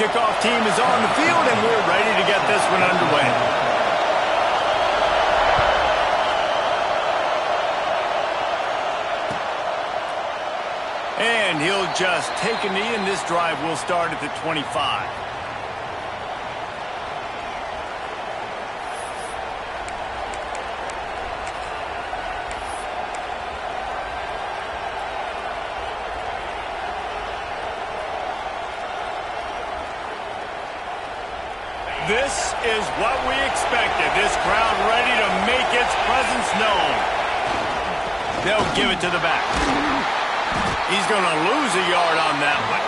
kickoff team is on the field, and we're ready to get this one underway. And he'll just take a knee, and this drive will start at the 25. This is what we expected. This crowd ready to make its presence known. They'll give it to the back. He's going to lose a yard on that one.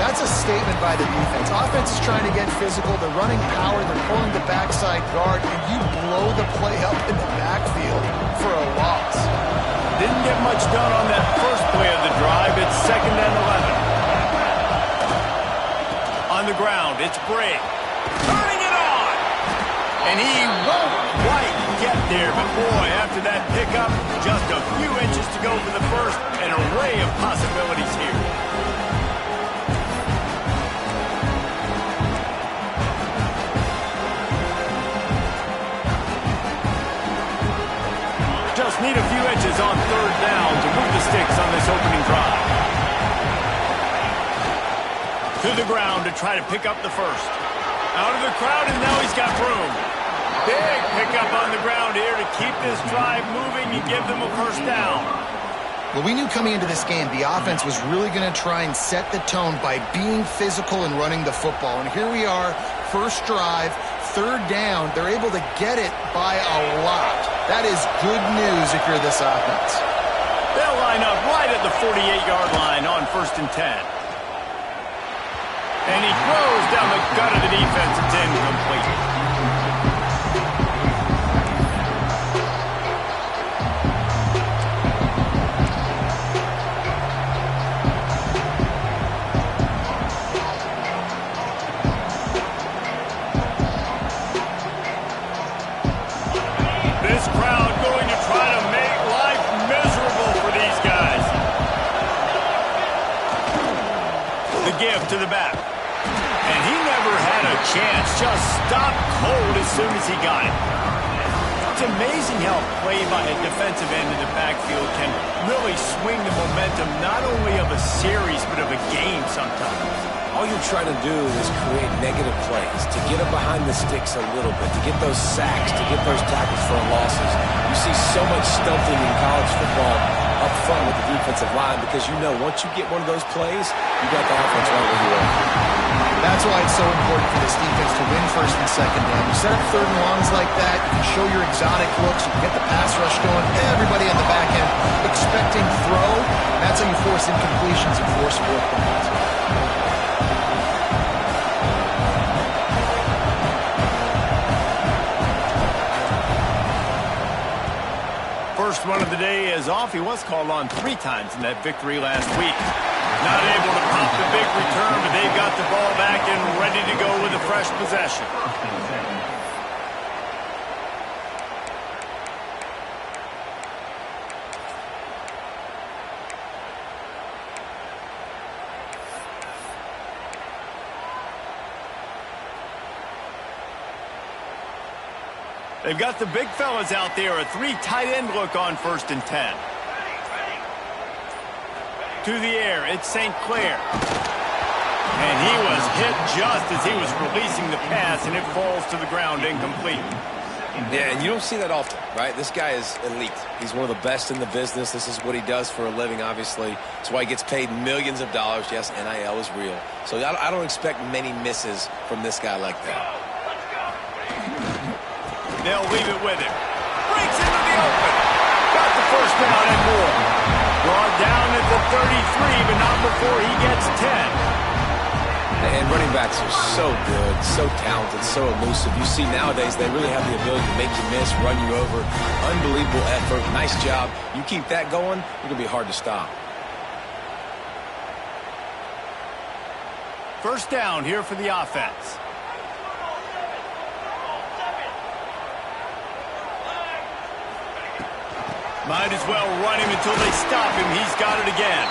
That's a statement by the defense. Offense is trying to get physical. They're running power. They're pulling the backside guard, and you blow the play up in the backfield for a loss. Didn't get much done on that first play of the drive. It's 2nd and 11. On the ground, it's Bray. Turning it on! And he won't quite get there, but boy, after that pickup, just a few inches to go for the first, an array of possibilities here. Just need a few inches on 3rd down to move the sticks on this opening drive. To the ground to try to pick up the first. Out of the crowd, and now he's got room. Big pickup on the ground here to keep this drive moving and give them a first down. Well, we knew coming into this game the offense was really going to try and set the tone by being physical and running the football. And here we are, first drive, 3rd down. They're able to get it by a lot. That is good news if you're this offense. They'll line up right at the 48-yard line on 1st and 10. And he throws down the gut of the defense. It's incomplete. This crowd going to try to make life miserable for these guys. The give to the back. And he never had a chance, just stopped cold as soon as he got it. It's amazing how play by a defensive end in the backfield can really swing the momentum not only of a series but of a game sometimes. All you're trying to do is create negative plays, to get them behind the sticks a little bit, to get those sacks, to get those tackles for losses. You see so much stunting in college football up front with the defensive line because you know once you get one of those plays, you got the offense right where you are. That's why it's so important for this defense to win 1st and 2nd down. You set up 3rd and longs like that, you can show your exotic looks, you can get the pass rush going, everybody on the back end expecting throw. That's how you force incompletions and force 4th downs. First one of the day is off. He was called on 3 times in that victory last week. Not able to pop the big return, but they've got the ball back and ready to go with a fresh possession. They've got the big fellas out there, a 3 tight end look on 1st and 10. To the air, it's St. Clair. And he was hit just as he was releasing the pass, and it falls to the ground incomplete. Yeah, and you don't see that often, right? This guy is elite. He's one of the best in the business. This is what he does for a living, obviously. That's why he gets paid millions of dollars. Yes, NIL is real. So I don't expect many misses from this guy like that. They'll leave it with him. Breaks into the open. Got the first down and more. Brought down at the 33, but not before he gets 10. And running backs are so good, so talented, so elusive. You see nowadays they really have the ability to make you miss, run you over. Unbelievable effort. Nice job. You keep that going, you're going to be hard to stop. First down here for the offense. Might as well run him until they stop him. He's got it again.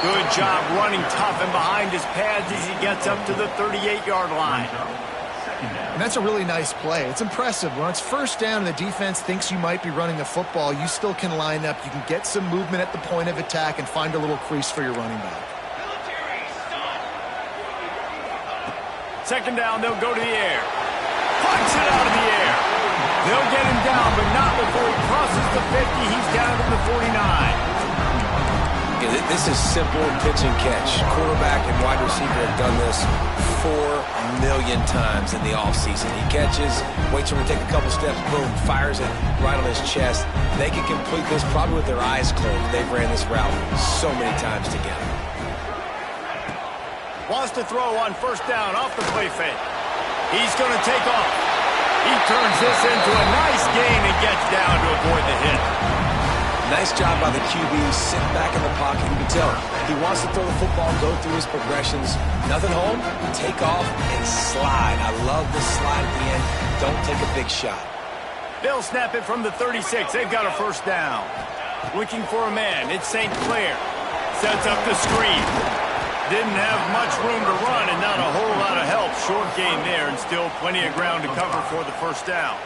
Good job running tough and behind his pads as he gets up to the 38-yard line. And that's a really nice play. It's impressive. When it's first down and the defense thinks you might be running the football, you still can line up. You can get some movement at the point of attack and find a little crease for your running back. Second down, they'll go to the air. Punch it out of the air. They'll get him down, but not before he crosses the 50. He's down to the 49. This is simple pitch and catch. Quarterback and wide receiver have done this 4 million times in the offseason. He catches, waits for him to take a couple steps, boom, fires it right on his chest. They can complete this probably with their eyes closed. They've ran this route so many times together. Wants to throw on first down off the play fake. He's going to take off. He turns this into a nice gain and gets down to avoid the hit. Nice job by the QB, sitting back in the pocket. You can tell he wants to throw the football, go through his progressions. Nothing home, take off and slide. I love the slide at the end. Don't take a big shot. They'll snap it from the 36. They've got a first down. Looking for a man. It's St. Clair. Sets up the screen. Didn't have much room to run and not a whole lot of help. Short gain there and still plenty of ground to cover for the first down.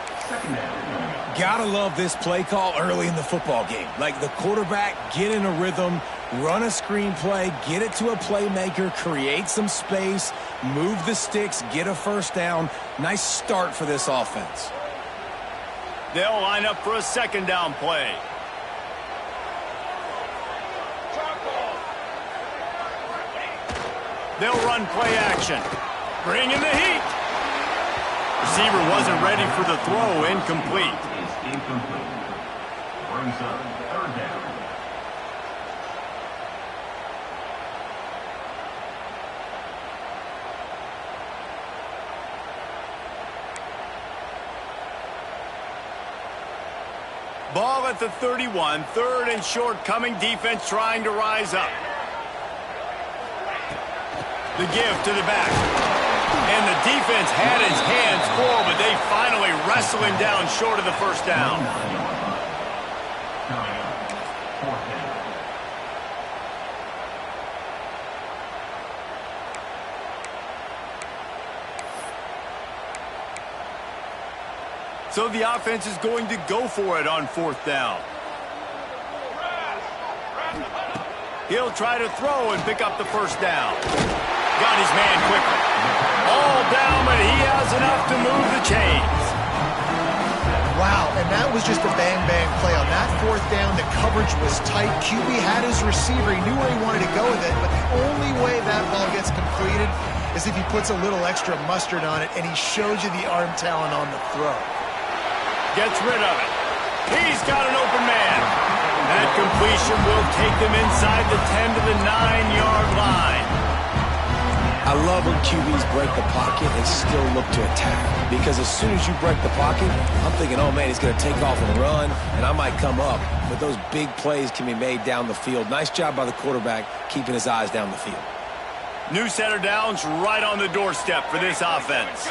Gotta love this play call early in the football game. Like the quarterback, get in a rhythm, run a screen play, get it to a playmaker, create some space, move the sticks, get a first down. Nice start for this offense. They'll line up for a second down play. They'll run play action. Bring in the heat. Receiver wasn't ready for the throw. Incomplete. Brings up third down. Ball at the 31. Third and short coming. Defense trying to rise up. The give to the back. And the defense had his hands full, but they finally wrestle him down short of the first down. So the offense is going to go for it on fourth down. He'll try to throw and pick up the first down. Got his man quickly. All down, but he has enough to move the chains. Wow, and that was just a bang-bang play. On that fourth down, the coverage was tight. QB had his receiver. He knew where he wanted to go with it, but the only way that ball gets completed is if he puts a little extra mustard on it, and he shows you the arm talent on the throw. Gets rid of it. He's got an open man. That completion will take them inside the 10 to the 9-yard line. I love when QBs break the pocket and still look to attack. Because as soon as you break the pocket, I'm thinking, oh man, he's going to take off and run, and I might come up. But those big plays can be made down the field. Nice job by the quarterback keeping his eyes down the field. New center downs right on the doorstep for this offense.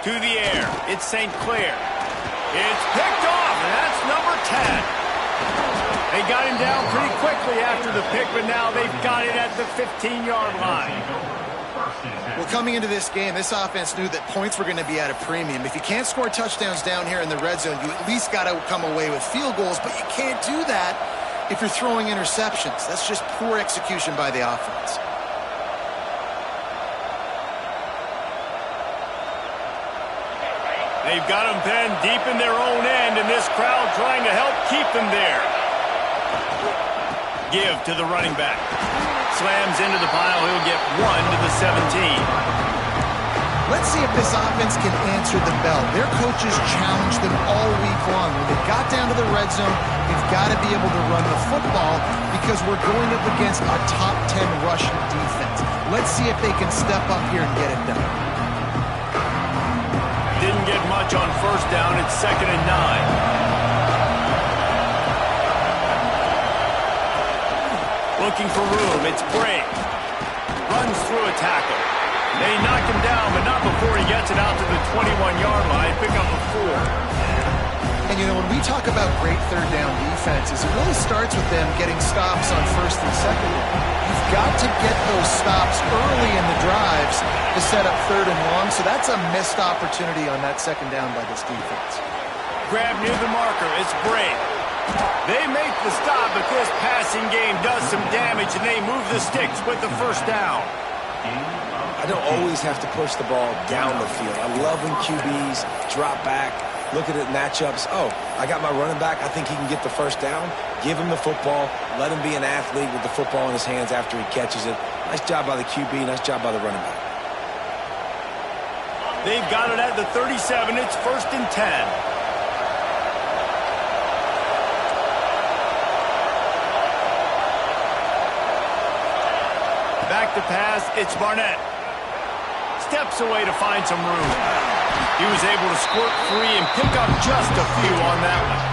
To the air, it's St. Clair. It's picked off, and that's number 10. They got him down pretty quickly after the pick, but now they've got it at the 15-yard line. Well, coming into this game, this offense knew that points were going to be at a premium. If you can't score touchdowns down here in the red zone, you at least got to come away with field goals, but you can't do that if you're throwing interceptions. That's just poor execution by the offense. They've got them penned deep in their own end, and this crowd trying to help keep them there. Give to the running back. Slams into the pile. He'll get 1 to the 17. Let's see if this offense can answer the bell. Their coaches challenged them all week long. When they got down to the red zone, they've got to be able to run the football because we're going up against a top 10 rushing defense. Let's see if they can step up here and get it done. Didn't get much on first down. It's 2nd and 9. Looking for room. It's Bray. Runs through a tackle. They knock him down, but not before he gets it out to the 21-yard line. Pick up a 4. And, you know, when we talk about great third down defenses, it really starts with them getting stops on first and second down. You've got to get those stops early in the drives to set up third and long, so that's a missed opportunity on that second down by this defense. Grab near the marker. It's Brave. They make the stop, but this passing game does some damage, and they move the sticks with the first down. I don't always have to push the ball down the field. I love when QBs drop back, look at it matchups. Oh, I got my running back. I think he can get the first down. Give him the football. Let him be an athlete with the football in his hands after he catches it. Nice job by the QB. Nice job by the running back. They've got it at the 37. It's 1st and 10. Back to pass. It's Barnett. Steps away to find some room. He was able to squirt free and pick up just a few on that one.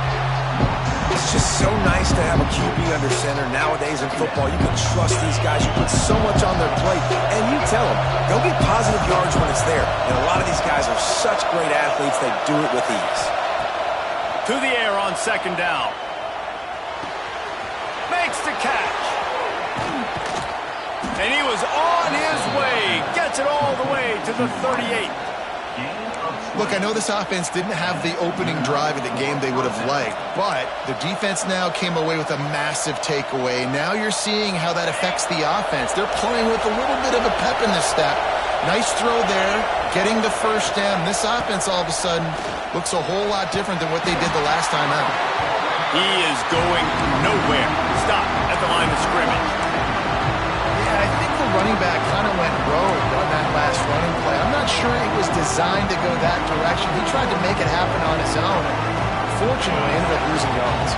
It's just so nice to have a QB under center. Nowadays in football, you can trust these guys. You put so much on their plate, and you tell them, go get positive yards when it's there. And a lot of these guys are such great athletes, they do it with ease. To the air on second down. Makes the catch. And he was on his way. Gets it all the way to the 38. Look, I know this offense didn't have the opening drive of the game they would have liked, but the defense now came away with a massive takeaway. Now you're seeing how that affects the offense. They're playing with a little bit of a pep in the step. Nice throw there, getting the first down. This offense all of a sudden looks a whole lot different than what they did the last time out. He is going nowhere. Stop at the line of scrimmage. I think the running back kind of went rogue on that last running play. I'm not sure it was designed to go that direction. He tried to make it happen on his own. Fortunately, ended up losing yards.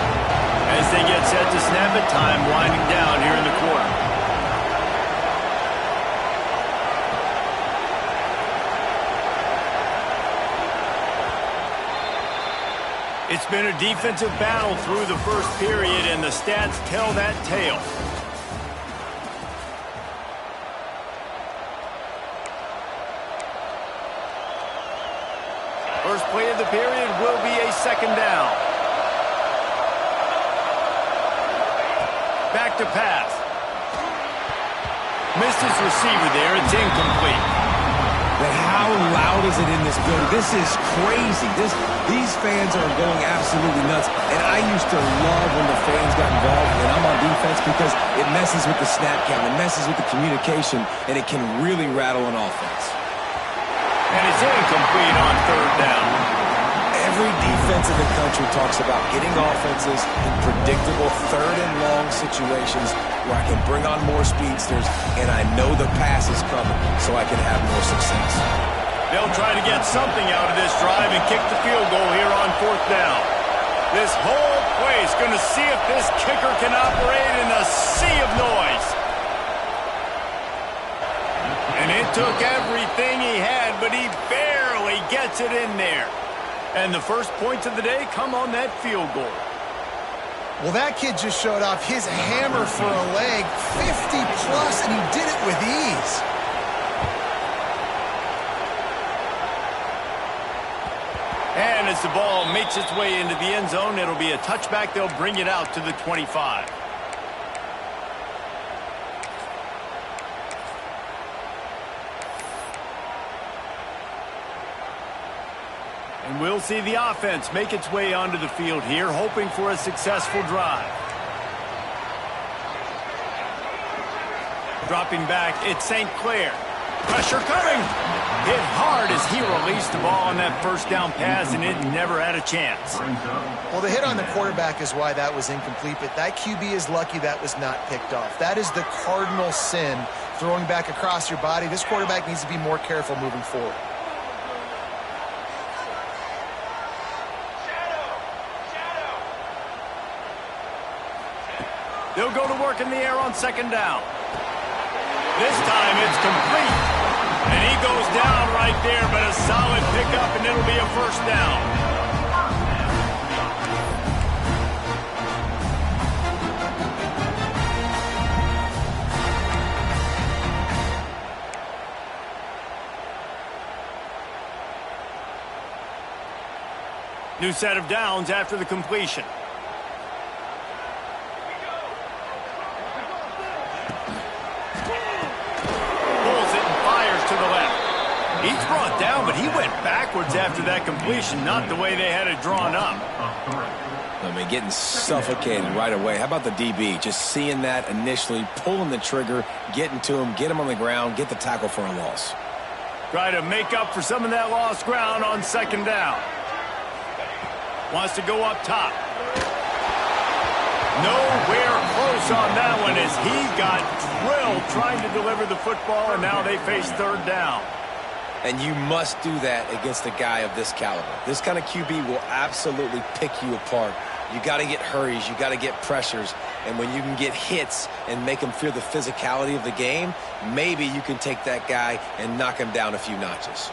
As they get set to snap it, time winding down here in the quarter. It's been a defensive battle through the first period, and the stats tell that tale. First play of the period will be a second down. Back to pass. Missed his receiver there. It's incomplete. But how loud is it in this building? This is crazy. These fans are going absolutely nuts. And I used to love when the fans got involved and I'm on defense because it messes with the snap count. It messes with the communication, and it can really rattle an offense. And it's incomplete on third down. Every defense in the country talks about getting offenses in predictable third and long situations where I can bring on more speedsters and I know the pass is coming so I can have more success. They'll try to get something out of this drive and kick the field goal here on fourth down. This whole place going to see if this kicker can operate in a sea of noise. And it took everything he had, but he barely gets it in there. And the first points of the day come on that field goal. Well, that kid just showed off his hammer for a leg, 50-plus, and he did it with ease. And as the ball makes its way into the end zone, it'll be a touchback. They'll bring it out to the 25. And we'll see the offense make its way onto the field here, hoping for a successful drive. Dropping back, it's St. Clair. Pressure coming. Hit hard as he released the ball on that first down pass, and it never had a chance. Well, the hit on the quarterback is why that was incomplete, but that QB is lucky that was not picked off. That is the cardinal sin, throwing back across your body. This quarterback needs to be more careful moving forward. They'll go to work in the air on second down. This time it's complete. And he goes down right there, but a solid pickup, and it'll be a first down. New set of downs after the completion. Pulls it and fires to the left. He's brought down, but he went backwards after that completion, not the way they had it drawn up. I mean, getting suffocated right away. How about the DB? Just seeing that initially, pulling the trigger, getting to him, get him on the ground, get the tackle for a loss. Try to make up for some of that lost ground on second down. Wants to go up top. Nowhere close on that one as he got drilled trying to deliver the football, and now they face third down. And you must do that against a guy of this caliber. This kind of QB will absolutely pick you apart. You got to get hurries. You got to get pressures. And when you can get hits and make him fear the physicality of the game, maybe you can take that guy and knock him down a few notches.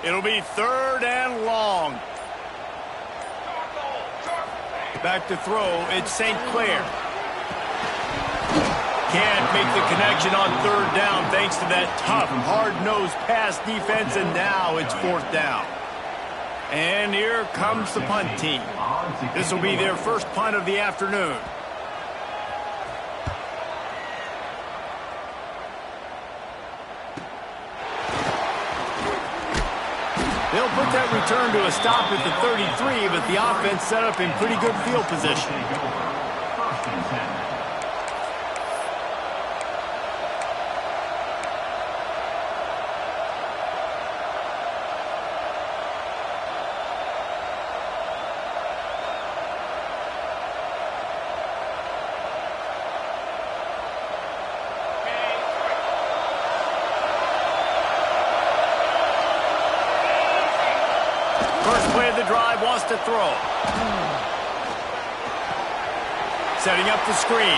It'll be third and long. Back to throw, it's St. Clair. Can't make the connection on third down thanks to that tough, hard-nosed pass defense, and now it's fourth down. And here comes the punt team. This will be their first punt of the afternoon. They'll put that return to a stop at the 33, but the offense set up in pretty good field position. First and 10. First play of the drive, wants to throw. Setting up the screen.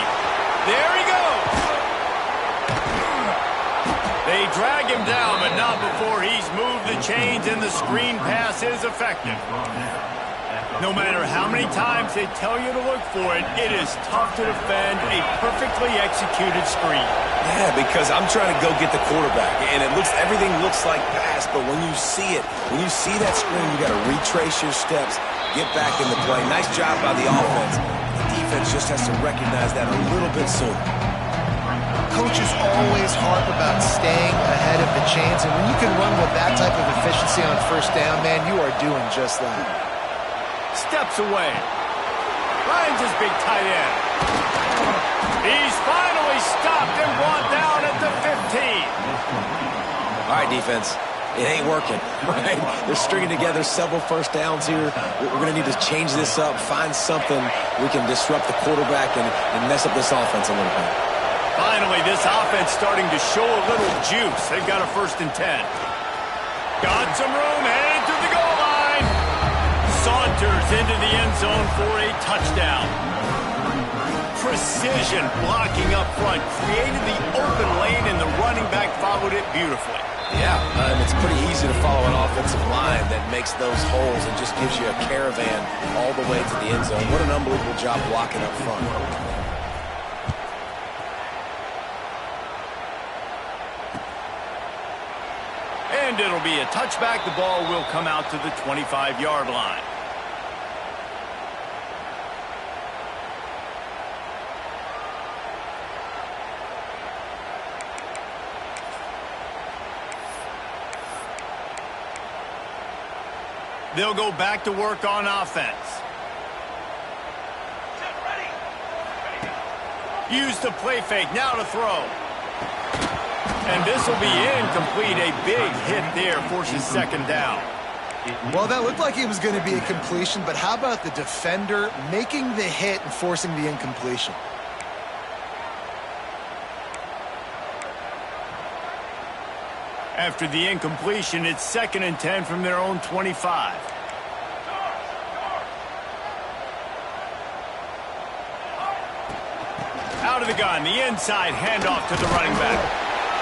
There he goes. They drag him down, but not before he's moved the chains, and the screen pass is effective. No matter how many times they tell you to look for it, it is tough to defend a perfectly executed screen. Yeah, because I'm trying to go get the quarterback, and everything looks like pass, but when you see it, when you see that screen, you got to retrace your steps, get back in the play. Nice job by the offense. The defense just has to recognize that a little bit sooner. Coaches always harp about staying ahead of the chains, and when you can run with that type of efficiency on first down, man, you are doing just that. Steps away. Finds his big tight end. He's finally stopped and brought down at the 15. All right, defense. It ain't working, right? They're stringing together several first downs here. We're going to need to change this up, find something we can disrupt the quarterback and mess up this offense a little bit. Finally, this offense starting to show a little juice. They've got a 1st and 10. Got some room, headed to the goal line. Saunters into the end zone for a touchdown. Precision blocking up front, created the open lane, and the running back followed it beautifully. Yeah, and it's pretty easy to follow an offensive line that makes those holes and just gives you a caravan all the way to the end zone. What an unbelievable job blocking up front. And it'll be a touchback. The ball will come out to the 25-yard line. They'll go back to work on offense. Use the play fake, now to throw. And this will be incomplete. A big hit there, forces second down. Well, that looked like it was going to be a completion, but how about the defender making the hit and forcing the incompletion? After the incompletion, it's 2nd and 10 from their own 25. Out of the gun, the inside handoff to the running back.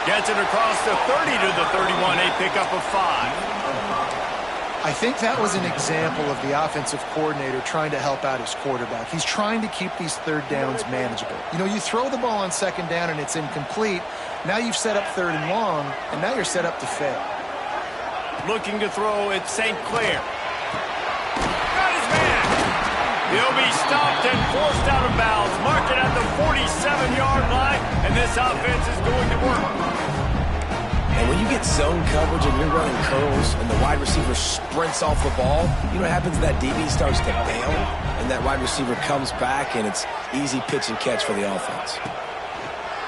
Gets it across the 30 to the 31, a pickup of 5. I think that was an example of the offensive coordinator trying to help out his quarterback. He's trying to keep these third downs manageable. You know, you throw the ball on second down and it's incomplete. Now you've set up third and long, and now you're set up to fail. Looking to throw at St. Clair. Got his man. He'll be stopped and forced out of bounds. Mark it at the 47-yard line, and this offense is going to work. And when you get zone coverage and you're running curls and the wide receiver sprints off the ball, you know what happens? That DB starts to bail, and that wide receiver comes back, and it's easy pitch and catch for the offense.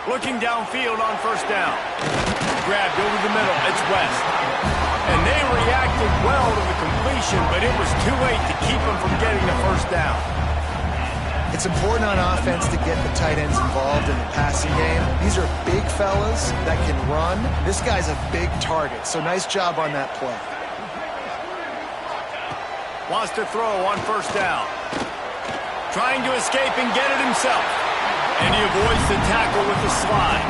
Looking downfield on first down. Grabbed over the middle. It's West. And they reacted well to the completion, but it was too late to keep them from getting the first down. It's important on offense to get the tight ends involved in the passing game. These are big fellas that can run. This guy's a big target, so nice job on that play. Wants to throw on first down. Trying to escape and get it himself. And he avoids the tackle with the slide.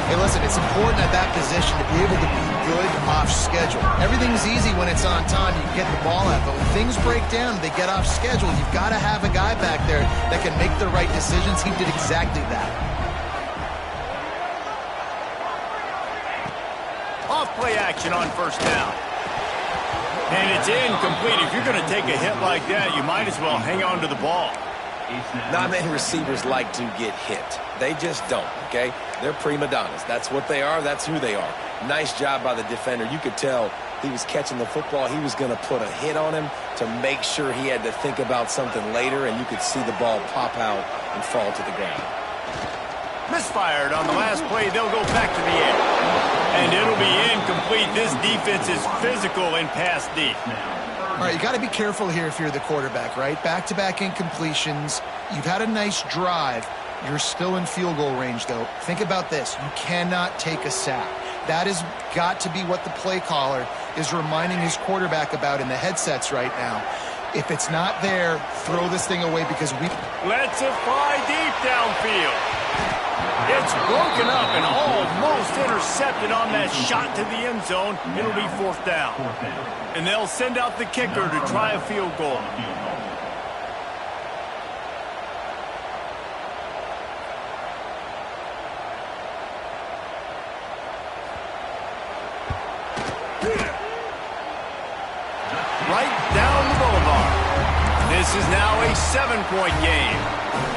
Hey, listen, it's important at that position to be able to be good off schedule. Everything's easy when it's on time. You get the ball out. But when things break down, they get off schedule. You've got to have a guy back there that can make the right decisions. He did exactly that. Off play action on first down. And it's incomplete. If you're going to take a hit like that, you might as well hang on to the ball. Not many receivers like to get hit. They just don't, okay? They're prima donnas. That's what they are. That's who they are. Nice job by the defender. You could tell he was catching the football. He was going to put a hit on him to make sure he had to think about something later, and you could see the ball pop out and fall to the ground. Misfired on the last play. They'll go back to the air. And it'll be incomplete. This defense is physical in pass deep. All right, you got to be careful here if you're the quarterback, right? Back-to-back incompletions. You've had a nice drive. You're still in field goal range, though. Think about this. You cannot take a sack. That has got to be what the play caller is reminding his quarterback about in the headsets right now. If it's not there, throw this thing away because we... Let's it fly deep downfield. It's broken up and almost intercepted on that shot to the end zone. It'll be fourth down. And they'll send out the kicker to try a field goal. Right down the boulevard. This is now a 7-point game.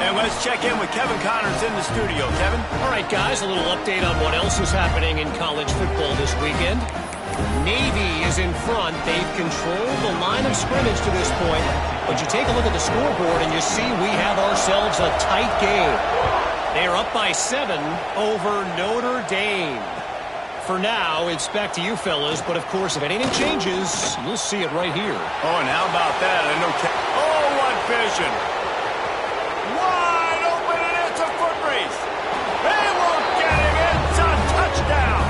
And let's check in with Kevin Connors in the studio. Kevin? All right, guys, a little update on what else is happening in college football this weekend. Navy is in front. They've controlled the line of scrimmage to this point. But you take a look at the scoreboard and you see we have ourselves a tight game. They are up by 7 over Notre Dame. For now, it's back to you fellas, but of course, if anything changes, you'll see it right here. Oh, and how about that? I know. Oh, what vision! Wide open, and it's a foot race. They won't get him. It's a touchdown.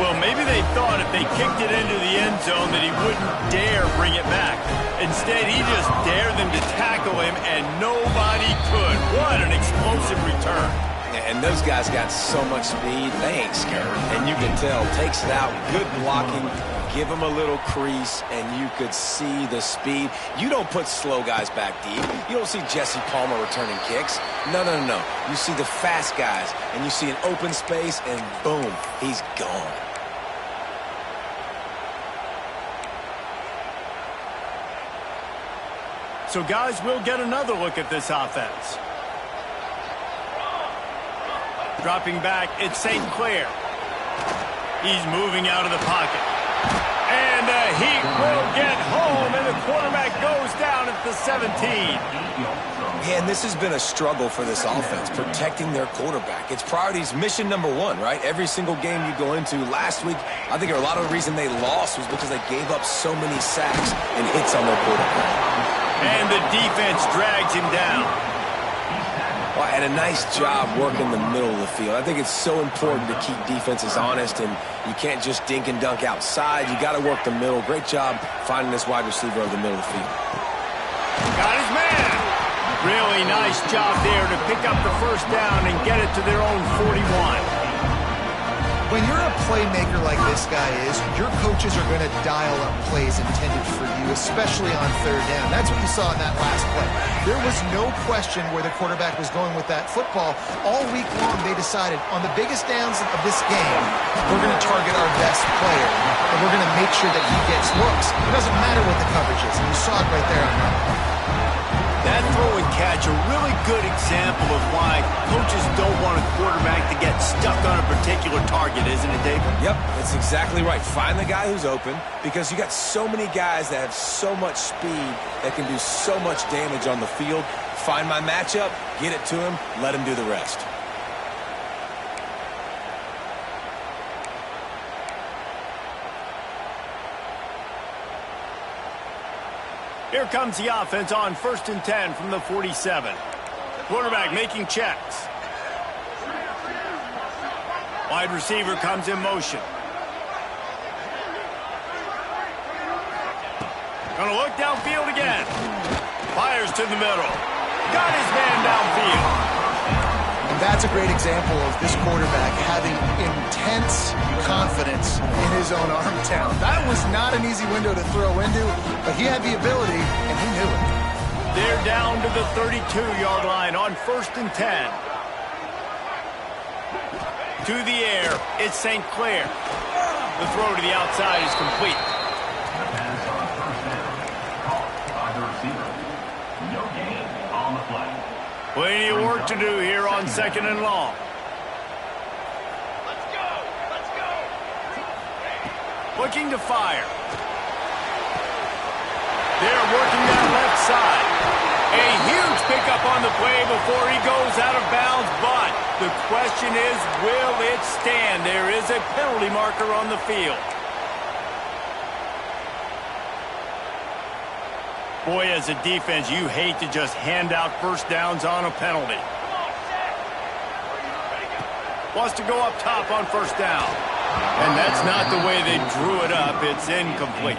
Well, maybe they thought if they kicked it into the end zone that he wouldn't dare bring it back. Instead, he just dared them to tackle him, and nobody could. What an explosive return. And those guys got so much speed, they ain't scared. And you can tell, takes it out, good blocking, give them a little crease, and you could see the speed. You don't put slow guys back deep. You don't see Jesse Palmer returning kicks. No, no, no, no. You see the fast guys, and you see an open space, and boom, he's gone. So, guys, we'll get another look at this offense. Dropping back, it's St. Clair. He's moving out of the pocket. And the Heat will get home, and the quarterback goes down at the 17. And this has been a struggle for this offense, protecting their quarterback. It's priorities, mission number 1, right? Every single game you go into. Last week, I think a lot of the reason they lost was because they gave up so many sacks and hits on their quarterback. And the defense drags him down. Well, and a nice job working the middle of the field. I think it's so important to keep defenses honest, and you can't just dink and dunk outside. You got to work the middle. Great job finding this wide receiver over the middle of the field. Got his man. Really nice job there to pick up the first down and get it to their own 41. When you're a playmaker like this guy is, your coaches are going to dial up plays intended for you, especially on third down. That's what you saw in that last play. There was no question where the quarterback was going with that football. All week long, they decided on the biggest downs of this game, we're going to target our best player, and we're going to make sure that he gets looks. It doesn't matter what the coverage is, and you saw it right there on that. That throw and catch, a really good example of why coaches don't want a quarterback to get stuck on a particular target, isn't it, David? Yep, that's exactly right. Find the guy who's open, because you got so many guys that have so much speed that can do so much damage on the field. Find my matchup, get it to him, let him do the rest. Here comes the offense on 1st and 10 from the 47. Quarterback making checks. Wide receiver comes in motion. Gonna look downfield again. Fires to the middle. Got his man downfield. And that's a great example of this quarterback having intense confidence in his own arm talent. That was not an easy window to throw into, but he had the ability, and he knew it. They're down to the 32-yard line on 1st and 10. To the air, it's St. Clair. The throw to the outside is complete. The pass on first down. Caught by the receiver. No gain on the play. Plenty of work to do here on 2nd and long. Looking to fire. They're working that left side. A huge pickup on the play before he goes out of bounds, but the question is, will it stand? There is a penalty marker on the field. Boy, as a defense, you hate to just hand out first downs on a penalty. Wants to go up top on 1st down. And that's not the way they drew it up. It's incomplete.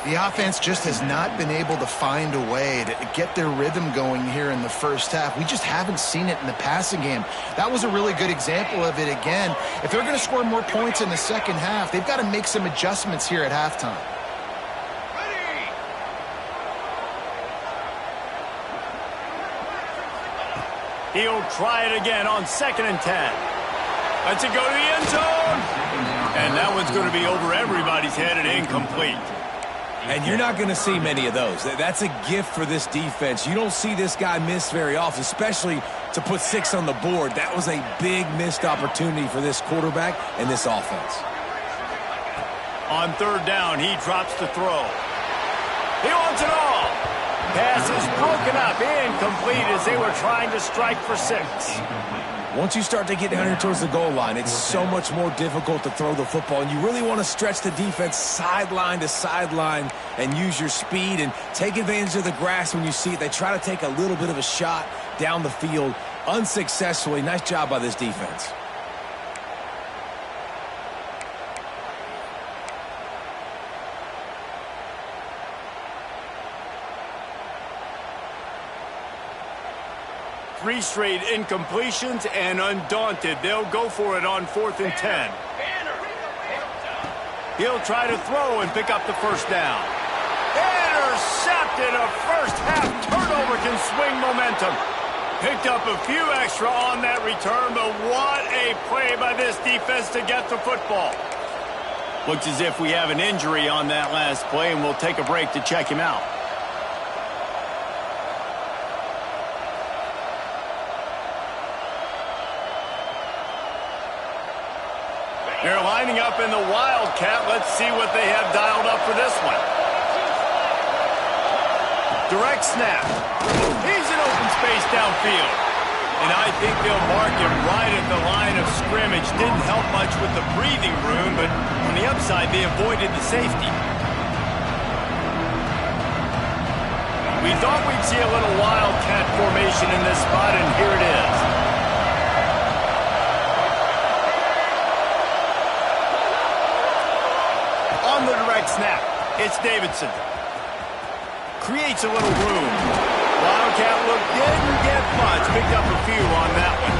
The offense just has not been able to find a way to get their rhythm going here in the first half. We just haven't seen it in the passing game. That was a really good example of it again. If they're going to score more points in the second half, they've got to make some adjustments here at halftime. He'll try it again on 2nd and 10. Lets it go to the end zone. And that one's going to be over everybody's head and incomplete. And you're not going to see many of those. That's a gift for this defense. You don't see this guy miss very often, especially to put 6 on the board. That was a big missed opportunity for this quarterback and this offense. On 3rd down, he drops the throw. He wants it all. Pass is broken up, incomplete as they were trying to strike for 6. Once you start to get down here towards the goal line, it's so much more difficult to throw the football, and you really want to stretch the defense sideline to sideline and use your speed and take advantage of the grass when you see it. They try to take a little bit of a shot down the field unsuccessfully. Nice job by this defense. Three straight incompletions, and undaunted, they'll go for it on 4th and 10. He'll try to throw and pick up the 1st down. Intercepted. A first half turnover can swing momentum. Picked up a few extra on that return, but what a play by this defense to get the football. Looks as if we have an injury on that last play, and we'll take a break to check him out. They're lining up in the Wildcat. Let's see what they have dialed up for this one. Direct snap. He's in open space downfield. And I think they'll mark him right at the line of scrimmage. Didn't help much with the breathing room, but on the upside, they avoided the safety. We thought we'd see a little Wildcat formation in this spot, and here it is. On the direct snap, it's Davidson. Creates a little room. Wildcat look didn't get much. Picked up a few on that one.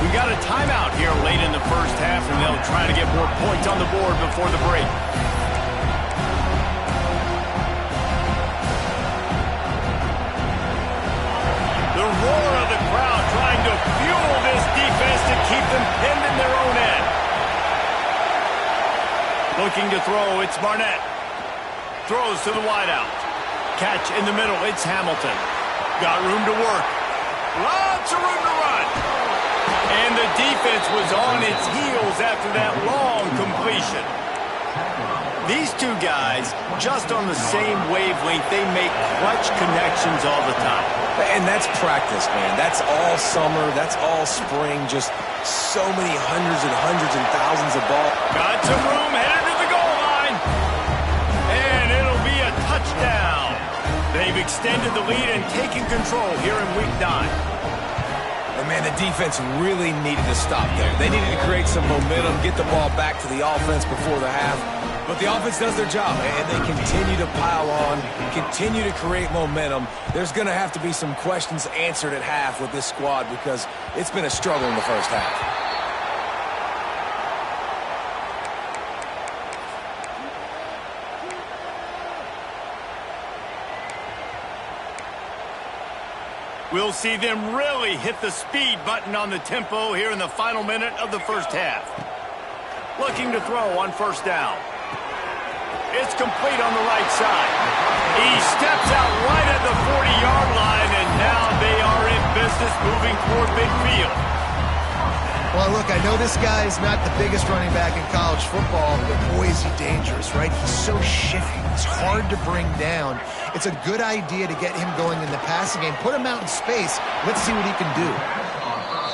We got a timeout here late in the first half, and they'll try to get more points on the board before the break. The roar of the crowd trying to fuel this defense to keep them pinned in their own end. Looking to throw, it's Barnett. Throws to the wideout. Catch in the middle, it's Hamilton. Got room to work. Lots of room to run. And the defense was on its heels after that long completion. These two guys, just on the same wavelength, they make clutch connections all the time. And that's practice, man. That's all summer. That's all spring. Just so many hundreds and thousands of balls. Got some room, headed to the goal line. And it'll be a touchdown. They've extended the lead and taken control here in Week 9. And, man, the defense really needed to stop there. They needed to create some momentum, get the ball back to the offense before the half. But the offense does their job, and they continue to pile on, continue to create momentum. There's going to have to be some questions answered at half with this squad because it's been a struggle in the first half. We'll see them really hit the speed button on the tempo here in the final minute of the first half. Looking to throw on first down. It's complete on the right side. He steps out right at the 40-yard line, and now they are in business moving toward midfield. Well, look, I know this guy is not the biggest running back in college football, but boy, is he dangerous, right? He's so shifty. He's hard to bring down. It's a good idea to get him going in the passing game. Put him out in space. Let's see what he can do.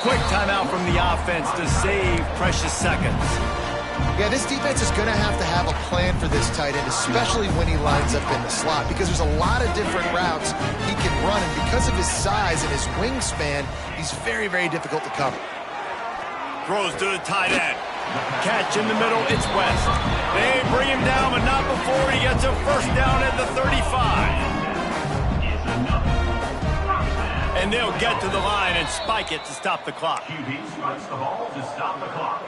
Quick timeout from the offense to save precious seconds. Yeah, this defense is going to have a plan for this tight end, especially when he lines up in the slot, because there's a lot of different routes he can run, and because of his size and his wingspan, he's very, very difficult to cover. Throws to the tight end. Catch in the middle, it's West. They bring him down, but not before he gets a first down at the 35. And they'll get to the line and spike it to stop the clock. QB strikes the ball to stop the clock.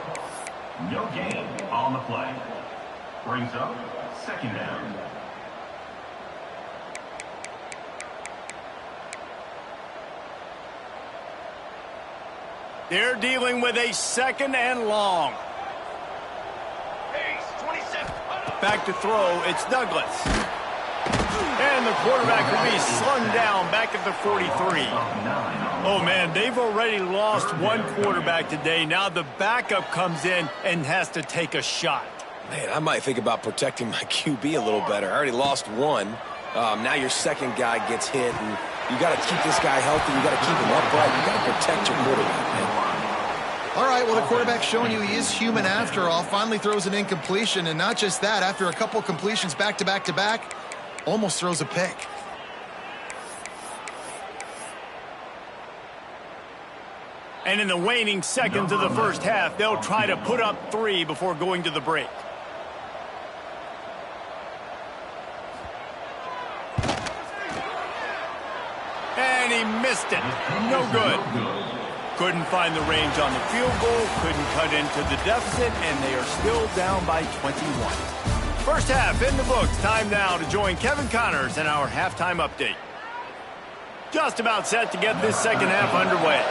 No gain on the play. Brings up second down. They're dealing with a second and long. Back to throw, it's Douglas. And the quarterback will be slung down back at the 43. Oh, man, they've already lost one quarterback today. Now the backup comes in and has to take a shot. Man, I might think about protecting my QB a little better. I already lost one. Now your second guy gets hit, and you got to keep this guy healthy. You got to keep him upright. You got to protect your quarterback, man. All right, well, the quarterback's showing you he is human after all. Finally throws an incompletion, and not just that, after a couple completions back to back to back, almost throws a pick. And in the waning seconds of the first half, they'll try to put up 3 before going to the break. And he missed it. No good. Couldn't find the range on the field goal, couldn't cut into the deficit, and they are still down by 21. First half in the books. Time now to join Kevin Connors in our halftime update. Just about set to get this second half underway.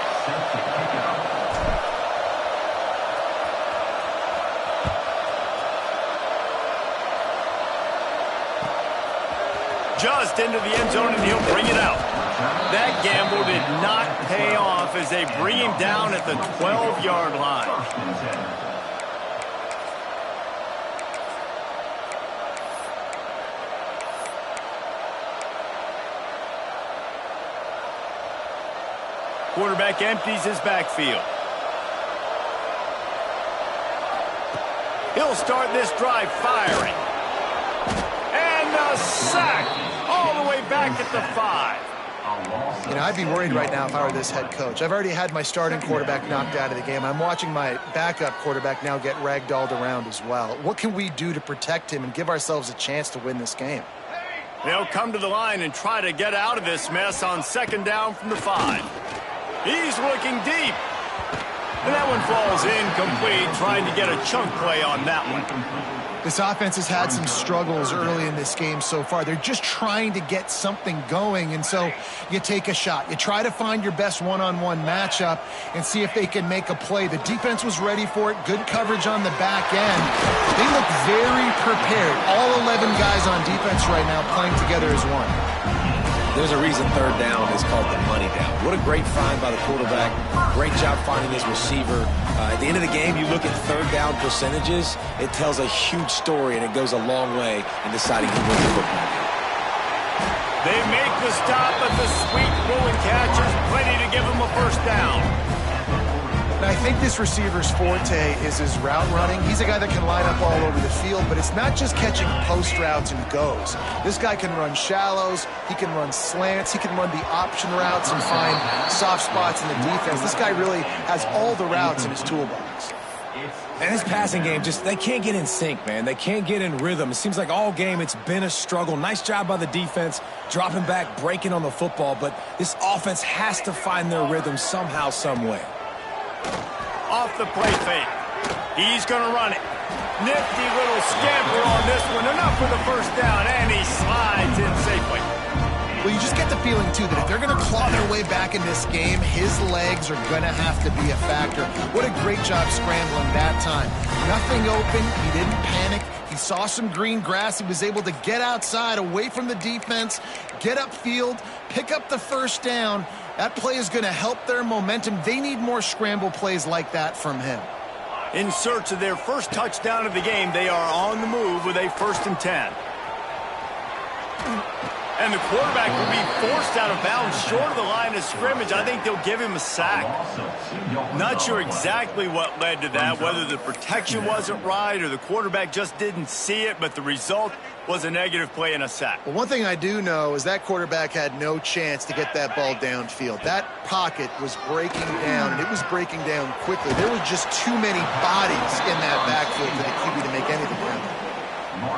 Just into the end zone, and he'll bring it out. That gamble did not pay off as they bring him down at the 12-yard line. Quarterback empties his backfield. He'll start this drive firing. And a sack all the way back at the 5. You know, I'd be worried right now if I were this head coach. I've already had my starting quarterback knocked out of the game. I'm watching my backup quarterback now get ragdolled around as well. What can we do to protect him and give ourselves a chance to win this game? They'll come to the line and try to get out of this mess on second down from the 5. He's looking deep. And that one falls incomplete, trying to get a chunk play on that one. This offense has had some struggles early in this game so far. They're just trying to get something going, and so you take a shot. You try to find your best one-on-one matchup and see if they can make a play. The defense was ready for it. Good coverage on the back end. They look very prepared. All 11 guys on defense right now playing together as one. There's a reason third down is called the money down. What a great find by the quarterback. Great job finding his receiver. At the end of the game, you look at third down percentages. It tells a huge story, and it goes a long way in deciding who wins the football game. They make the stop, but the sweet throwing catch is plenty to give them a first down. Now, I think this receiver's forte is his route running. He's a guy that can line up all over the field, but it's not just catching post routes and goes. This guy can run shallows, he can run slants, he can run the option routes and find soft spots in the defense. This guy really has all the routes in his toolbox. And his passing game, they can't get in sync, man. They can't get in rhythm. It seems like all game it's been a struggle. Nice job by the defense, dropping back, breaking on the football, but this offense has to find their rhythm somehow, some way. Off the play fake. He's going to run it. Nifty little scamper on this one. Enough for the first down, and he slides in safely. Well, you just get the feeling, too, that if they're going to claw their way back in this game, his legs are going to have to be a factor. What a great job scrambling that time. Nothing open. He didn't panic. He saw some green grass. He was able to get outside, away from the defense, get upfield, pick up the first down. That play is going to help their momentum. They need more scramble plays like that from him. In search of their first touchdown of the game, they are on the move with a 1st and 10. And the quarterback will be forced out of bounds short of the line of scrimmage. I think they'll give him a sack. Not sure exactly what led to that, whether the protection wasn't right or the quarterback just didn't see it, but the result was a negative play and a sack. Well, one thing I do know is that quarterback had no chance to get that ball downfield. That pocket was breaking down, and it was breaking down quickly. There were just too many bodies in that backfield for the QB to make anything happen.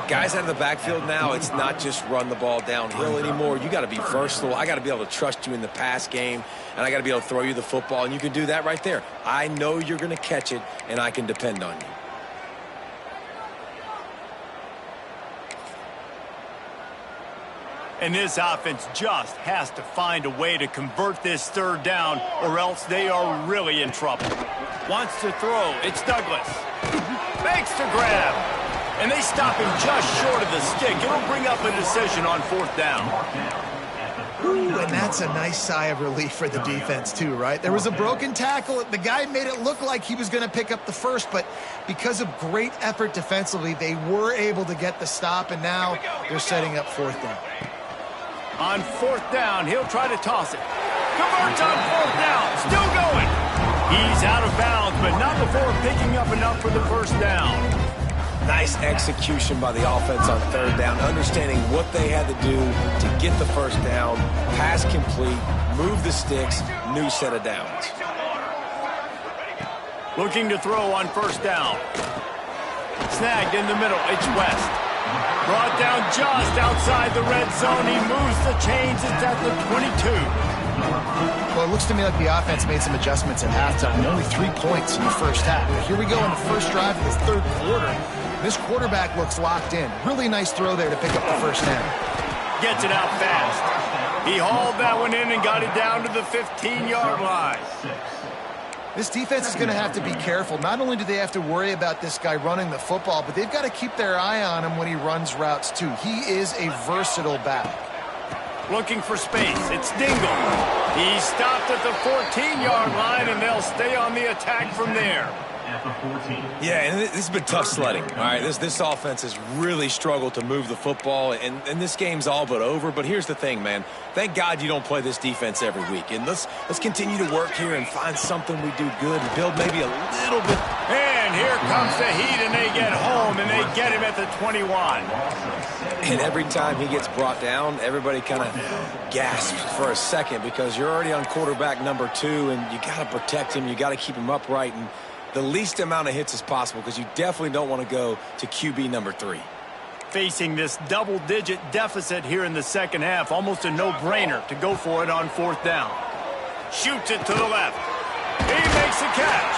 Guys out of the backfield now, it's not just run the ball downhill anymore. You got to be versatile. I got to be able to trust you in the pass game, and I got to be able to throw you the football, and you can do that right there. I know you're going to catch it, and I can depend on you. And this offense just has to find a way to convert this third down, or else they are really in trouble. Wants to throw. It's Douglas. Makes the grab. And they stop him just short of the stick. It'll bring up a decision on 4th down. Ooh, and that's a nice sigh of relief for the defense, too, right? There was a broken tackle. The guy made it look like he was going to pick up the first, but because of great effort defensively, they were able to get the stop, and now they're setting up 4th down. On 4th down, he'll try to toss it. Converts on 4th down. Still going. He's out of bounds, but not before picking up enough for the first down. Nice execution by the offense on 3rd down, understanding what they had to do to get the first down, pass complete, move the sticks, new set of downs. Looking to throw on 1st down. Snagged in the middle, it's West. Brought down just outside the red zone. He moves the chains. It's at the 22. Well, it looks to me like the offense made some adjustments at halftime. Only 3 points in the first half. But here we go in the first drive of this 3rd quarter. This quarterback looks locked in. Really nice throw there to pick up the first down. Gets it out fast. He hauled that one in and got it down to the 15-yard line. This defense is going to have to be careful. Not only do they have to worry about this guy running the football, but they've got to keep their eye on him when he runs routes, too. He is a versatile back. Looking for space. It's Dingle. He stopped at the 14-yard line, and they'll stay on the attack from there. Yeah, and this has been tough sledding. All right, this offense has really struggled to move the football, and this game's all but over. But here's the thing, man. Thank God you don't play this defense every week. And let's continue to work here and find something we do good and build maybe a little bit. And here comes the heat, and they get home, and they get him at the 21. And every time he gets brought down, everybody kind of gasps for a second because you're already on quarterback number 2, and you got to protect him. You got to keep him upright and the least amount of hits as possible because you definitely don't want to go to QB number 3. Facing this double-digit deficit here in the second half, almost a no-brainer to go for it on 4th down. Shoots it to the left. He makes the catch.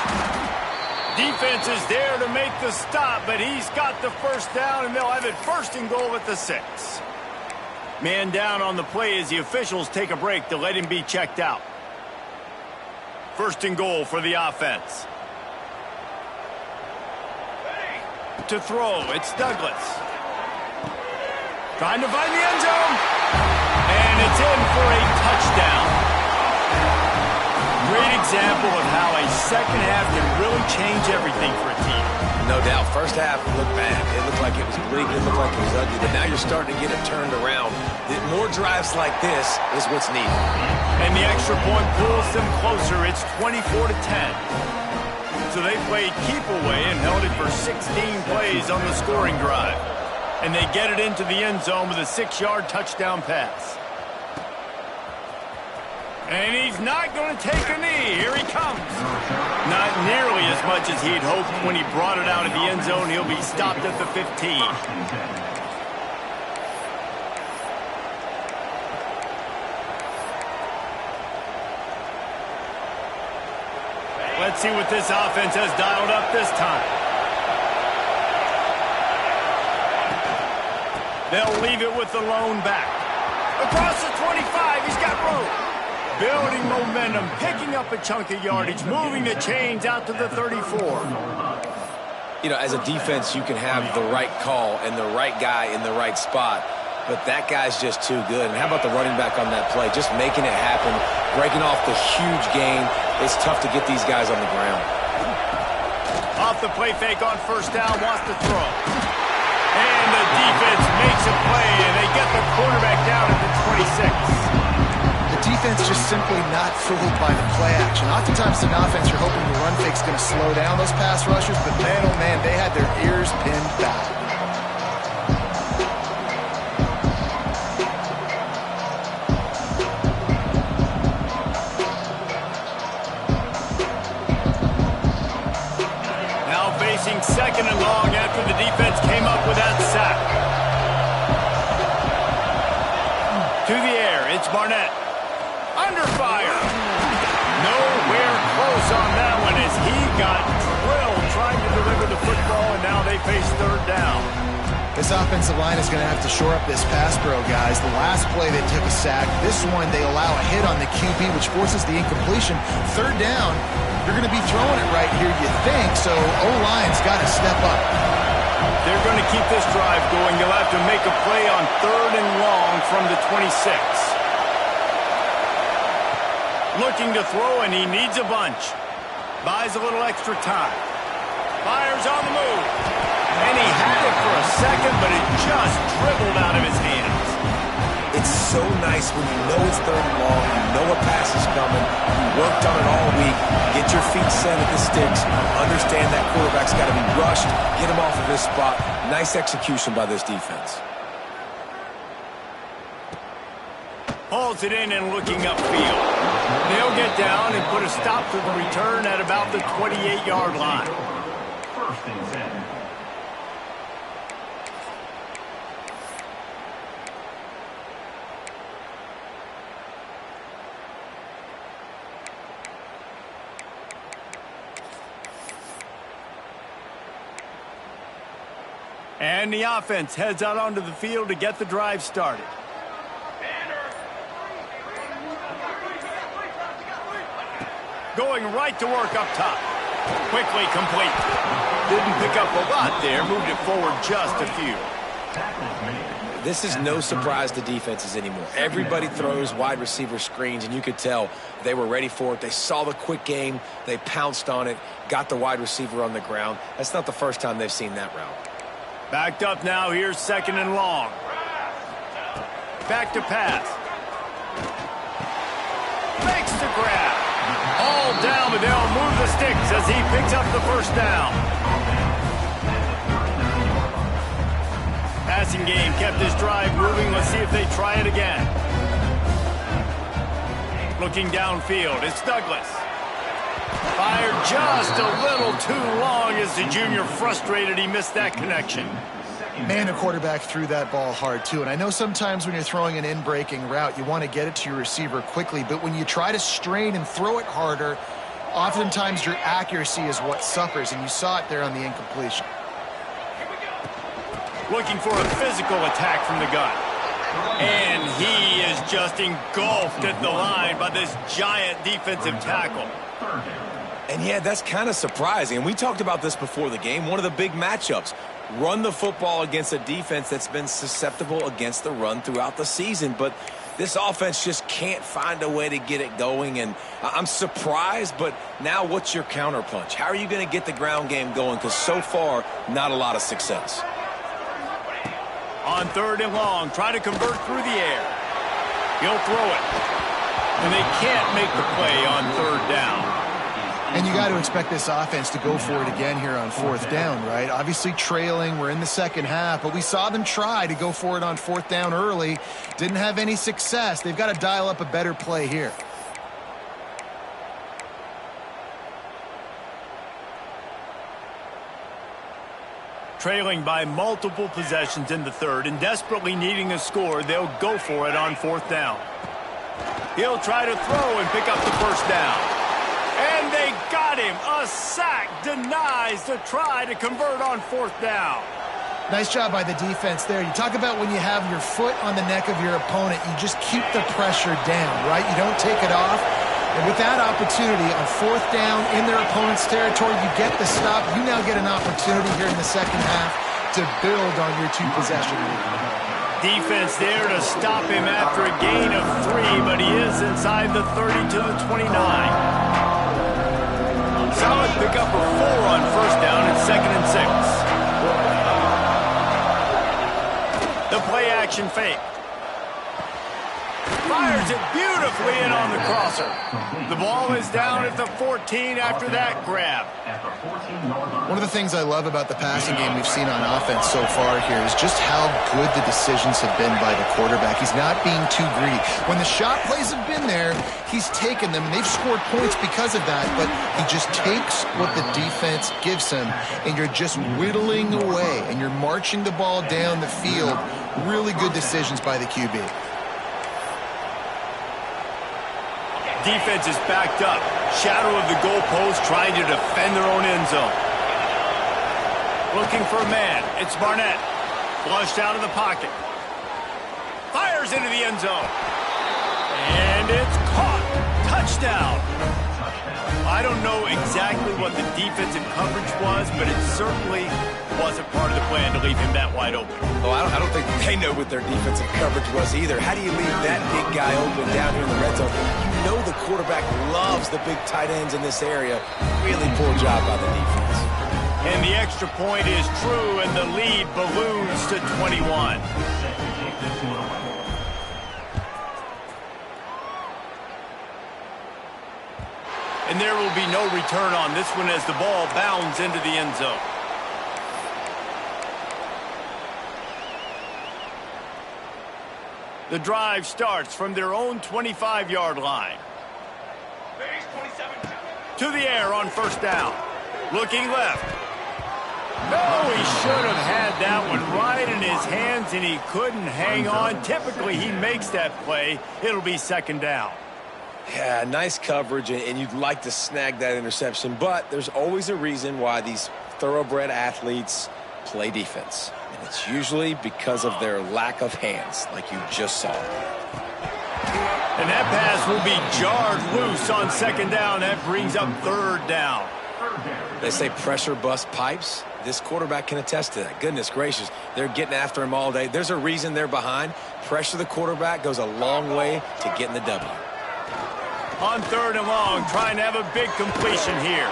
Defense is there to make the stop, but he's got the first down, and they'll have it 1st and goal at the 6. Man down on the play as the officials take a break to let him be checked out. 1st and goal for the offense. To throw, it's Douglas. Trying to find the end zone. And it's in for a touchdown. Great example of how a second half can really change everything for a team. No doubt. First half, it looked bad. It looked like it was bleak. It looked like it was ugly. But now you're starting to get it turned around. More drives like this is what's needed. And the extra point pulls them closer. It's 24-10. So they played keep away and held it for 16 plays on the scoring drive. And they get it into the end zone with a 6-yard touchdown pass. And he's not going to take a knee. Here he comes. Not nearly as much as he'd hoped when he brought it out of the end zone. He'll be stopped at the 15. Let's see what this offense has dialed up this time. They'll leave it with the lone back. Across the 25, he's got room. Building momentum, picking up a chunk of yardage, moving the chains out to the 34. You know, as a defense, you can have the right call and the right guy in the right spot, but that guy's just too good. And how about the running back on that play? Just making it happen, breaking off the huge gain. It's tough to get these guys on the ground. Off the play fake on 1st down, wants to throw. And the defense makes a play, and they get the quarterback down at the 26. The defense just simply not fooled by the play action. Oftentimes in offense, you're hoping the run fake's going to slow down those pass rushers, but man, oh man, they had their ears pinned back. Now facing 2nd and long after the defense came up with that sack. To the air, it's Barnett. Under fire. Nowhere close on that one as he got drilled trying to deliver the football, and now they face 3rd down. This offensive line is going to have to shore up this pass pro, guys. The last play they took a sack. This one they allow a hit on the QB, which forces the incompletion. 3rd down, you're going to be throwing it right here, you think, so O-line's got to step up. They're going to keep this drive going. They'll have to make a play on 3rd and long from the 26. Looking to throw, and he needs a bunch. Buys a little extra time. Fires on the move. And he had it for a second, but it just dribbled out of his hands. It's so nice when you know it's 3rd and long, you know a pass is coming, you worked on it all week, get your feet set at the sticks, understand that quarterback's got to be rushed, get him off of his spot. Nice execution by this defense. Hauls it in and looking upfield. They'll get down and put a stop to the return at about the 28-yard line. 1st and 10. And the offense heads out onto the field to get the drive started. Going right to work up top. Quickly complete. Didn't pick up a lot there. Moved it forward just a few. This is no surprise to defenses anymore. Everybody throws wide receiver screens, and you could tell they were ready for it. They saw the quick game. They pounced on it, got the wide receiver on the ground. That's not the first time they've seen that route. Backed up now. Here's 2nd and long. Back to pass. Makes the grab. All down, but they'll move the sticks as he picks up the 1st down. Passing game kept his drive moving. Let's see if they try it again. Looking downfield, it's Douglas. Fired just a little too long as the junior frustrated he missed that connection. Man, the quarterback threw that ball hard, too. And I know sometimes when you're throwing an in-breaking route, you want to get it to your receiver quickly. But when you try to strain and throw it harder, oftentimes your accuracy is what suffers, and you saw it there on the incompletion. Looking for a physical attack from the gun. And he is just engulfed at the line by this giant defensive tackle. And yeah, that's kind of surprising. And we talked about this before the game. One of the big matchups. Run the football against a defense that's been susceptible against the run throughout the season. But this offense just can't find a way to get it going. And I'm surprised, but now what's your counterpunch? How are you going to get the ground game going? Because so far, not a lot of success. On 3rd and long, trying to convert through the air. He'll throw it. And they can't make the play on 3rd down. And you got to expect this offense to go for it again here on 4th down, right? Obviously trailing, we're in the second half, but we saw them try to go for it on 4th down early. Didn't have any success. They've got to dial up a better play here. Trailing by multiple possessions in the 3rd and desperately needing a score, they'll go for it on 4th down. He'll try to throw and pick up the 1st down. And they got him. A sack denies the try to convert on 4th down. Nice job by the defense there. You talk about when you have your foot on the neck of your opponent, you just keep the pressure down, right? You don't take it off. And with that opportunity on 4th down in their opponent's territory, you get the stop. You now get an opportunity here in the second half to build on your 2-possession lead. Defense there to stop him after a gain of 3, but he is inside the 30 to the 29. Solid pickup of 4 on 1st down and 2nd and 6. The play action fake. Fires it beautifully in on the crosser. The ball is down at the 14 after that grab. One of the things I love about the passing game we've seen on offense so far here is just how good the decisions have been by the quarterback. He's not being too greedy. When the shot plays have been there, he's taken them, and they've scored points because of that, but he just takes what the defense gives him, and you're just whittling away, and you're marching the ball down the field. Really good decisions by the QB. Defense is backed up. Shadow of the goalpost trying to defend their own end zone. Looking for a man. It's Barnett. Flushed out of the pocket. Fires into the end zone. And it's caught. Touchdown. I don't know exactly what the defensive coverage was, but it certainly wasn't part of the plan to leave him that wide open. Oh, I don't think they know what their defensive coverage was either. How do you leave that big guy open down here in the red zone? You know the quarterback loves the big tight ends in this area. Really poor job by the defense. And the extra point is true, and the lead balloons to 21. And there will be no return on this one as the ball bounds into the end zone. The drive starts from their own 25-yard line. To the air on 1st down. Looking left. No, he should have had that one right in his hands, and he couldn't hang on. Typically, he makes that play. It'll be 2nd down. Yeah, nice coverage, and you'd like to snag that interception, but there's always a reason why these thoroughbred athletes play defense. And it's usually because of their lack of hands, like you just saw. And that pass will be jarred loose on 2nd down. That brings up 3rd down. They say pressure bust pipes. This quarterback can attest to that. Goodness gracious, they're getting after him all day. There's a reason they're behind. Pressure the quarterback goes a long way to getting the W. On 3rd and long, trying to have a big completion here.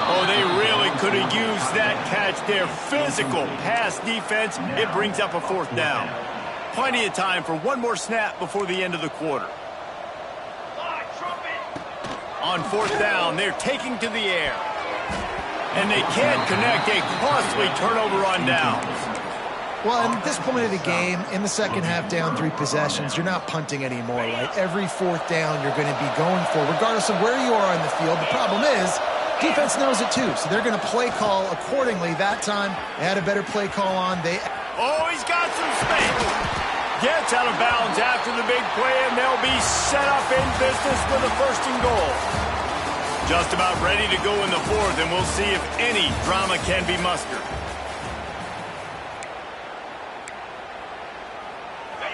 Oh, they really could have used that catch there. Physical pass defense. It brings up a 4th down. Plenty of time for one more snap before the end of the quarter. On 4th down, they're taking to the air. And they can't connect. A costly turnover on downs. Well, at this point of the game, in the second half, down 3 possessions, you're not punting anymore, right? Every 4th down you're going to be going for, regardless of where you are on the field. The problem is, defense knows it too, so they're going to play call accordingly. That time, they had a better play call on. Oh, he's got some space. Gets out of bounds after the big play, and they'll be set up in business with a 1st and goal. Just about ready to go in the fourth, and we'll see if any drama can be mustered.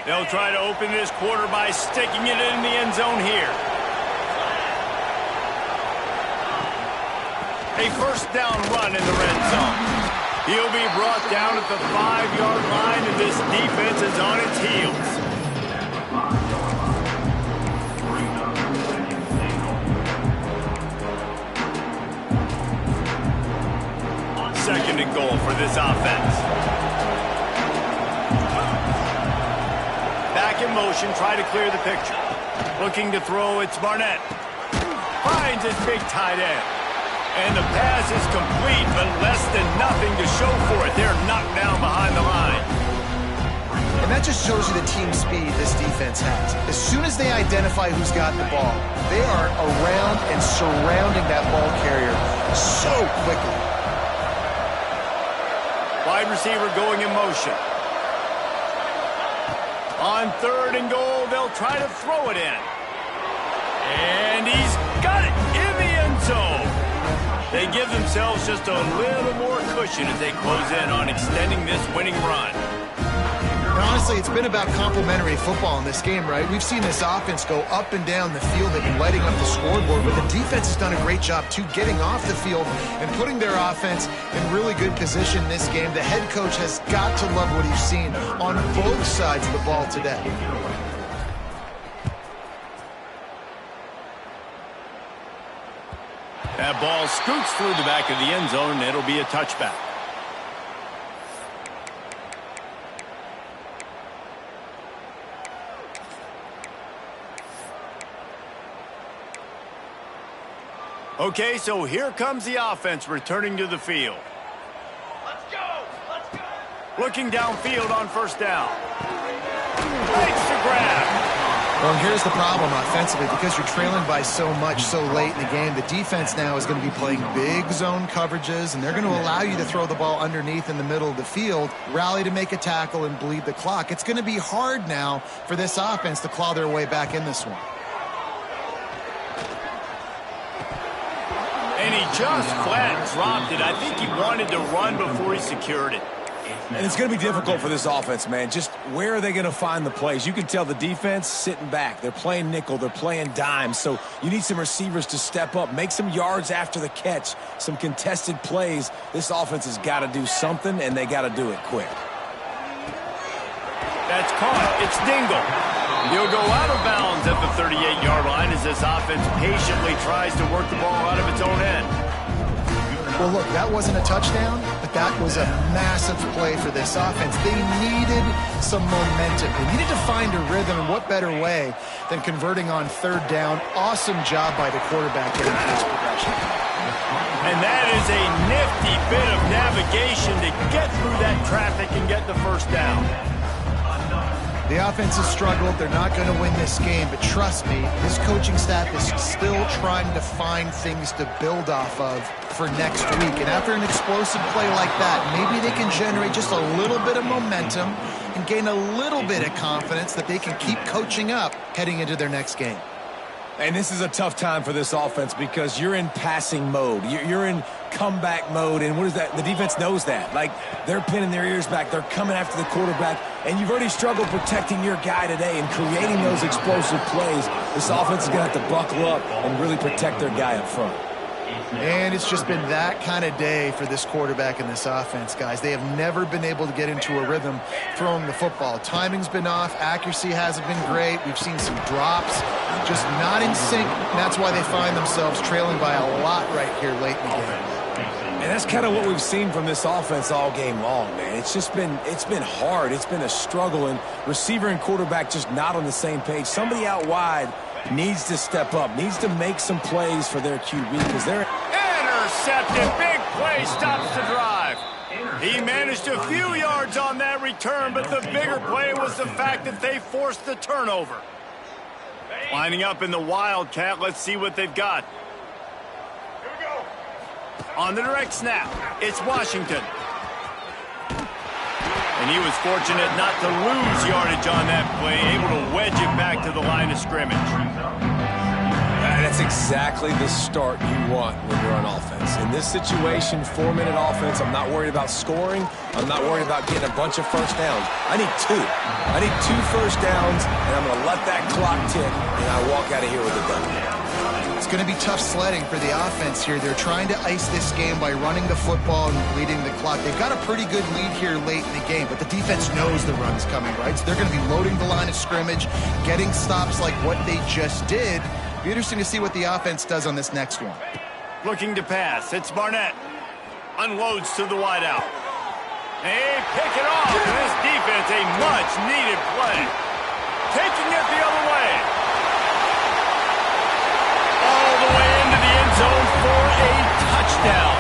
They'll try to open this quarter by sticking it in the end zone here. A first down run in the red zone. He'll be brought down at the 5-yard line, and this defense is on its heels. Second and goal for this offense. Back in motion, try to clear the picture. Looking to throw, it's Barnett. Finds his big tight end. And the pass is complete, but less than nothing to show for it. They're knocked down behind the line. And that just shows you the team speed this defense has. As soon as they identify who's got the ball, they are around and surrounding that ball carrier so quickly. Wide receiver going in motion. On third and goal, they'll try to throw it in. And he's got it in the end zone. They give themselves just a little more cushion as they close in on extending this winning run. And honestly, it's been about complementary football in this game, right? We've seen this offense go up and down the field. They've been lighting up the scoreboard, but the defense has done a great job, too, getting off the field and putting their offense in really good position in this game. The head coach has got to love what he's seen on both sides of the ball today. That ball scoots through the back of the end zone, and it'll be a touchback. Okay, so here comes the offense returning to the field. Let's go! Let's go! Looking downfield on first down. Makes the grab. Well, here's the problem offensively. Because you're trailing by so much so late in the game, the defense now is going to be playing big zone coverages, and they're going to allow you to throw the ball underneath in the middle of the field, rally to make a tackle, and bleed the clock. It's going to be hard now for this offense to claw their way back in this one. And he just flat dropped it. I think he wanted to run before he secured it. And it's going to be difficult for this offense, man. Just where are they going to find the plays? You can tell the defense sitting back. They're playing nickel. They're playing dime. So you need some receivers to step up, make some yards after the catch, some contested plays. This offense has got to do something, and they got to do it quick. That's caught. It's Dingle. He'll go out of bounds at the 38-yard line as this offense patiently tries to work the ball out of its own end. Well, look, that wasn't a touchdown, but that was a massive play for this offense. They needed some momentum. They needed to find a rhythm, and what better way than converting on third down. Awesome job by the quarterback getting pace progression. And that is a nifty bit of navigation to get through that traffic and get the first down. The offense has struggled. They're not going to win this game, but trust me, this coaching staff is still trying to find things to build off of for next week. And after an explosive play like that, maybe they can generate just a little bit of momentum and gain a little bit of confidence that they can keep coaching up heading into their next game. And this is a tough time for this offense because you're in passing mode. You're in comeback mode, and what is that? The defense knows that. Like, they're pinning their ears back. They're coming after the quarterback, and you've already struggled protecting your guy today and creating those explosive plays. This offense is going to have to buckle up and really protect their guy up front. And it's just been that kind of day for this quarterback and this offense, guys. They have never been able to get into a rhythm throwing the football. Timing's been off. Accuracy hasn't been great. We've seen some drops, just not in sync. And that's why they find themselves trailing by a lot right here late in the game. And that's kind of what we've seen from this offense all game long, man. It's been hard. It's been a struggle, and receiver and quarterback just not on the same page. Somebody out wide needs to step up, needs to make some plays for their QB because they're intercepted. Big play stops the drive. He managed a few yards on that return, but the bigger play was the fact that they forced the turnover. Lining up in the Wildcat, let's see what they've got. Here we go. On the direct snap, it's Washington. And he was fortunate not to lose yardage on that play, able to wedge it back to the line of scrimmage. And that's exactly the start you want when you're on offense. In this situation, 4-minute offense, I'm not worried about scoring. I'm not worried about getting a bunch of first downs. I need 2. I need 2 first downs, and I'm going to let that clock tick, and I walk out of here with a done. It's going to be tough sledding for the offense here. They're trying to ice this game by running the football and leading the clock. They've got a pretty good lead here late in the game, but the defense knows the run's coming, right? So they're going to be loading the line of scrimmage, getting stops like what they just did. Be interesting to see what the offense does on this next one. Looking to pass. It's Barnett. Unloads to the wideout. They pick it off. This defense, a much-needed play. Taking it the other way. All the way into the end zone for a touchdown.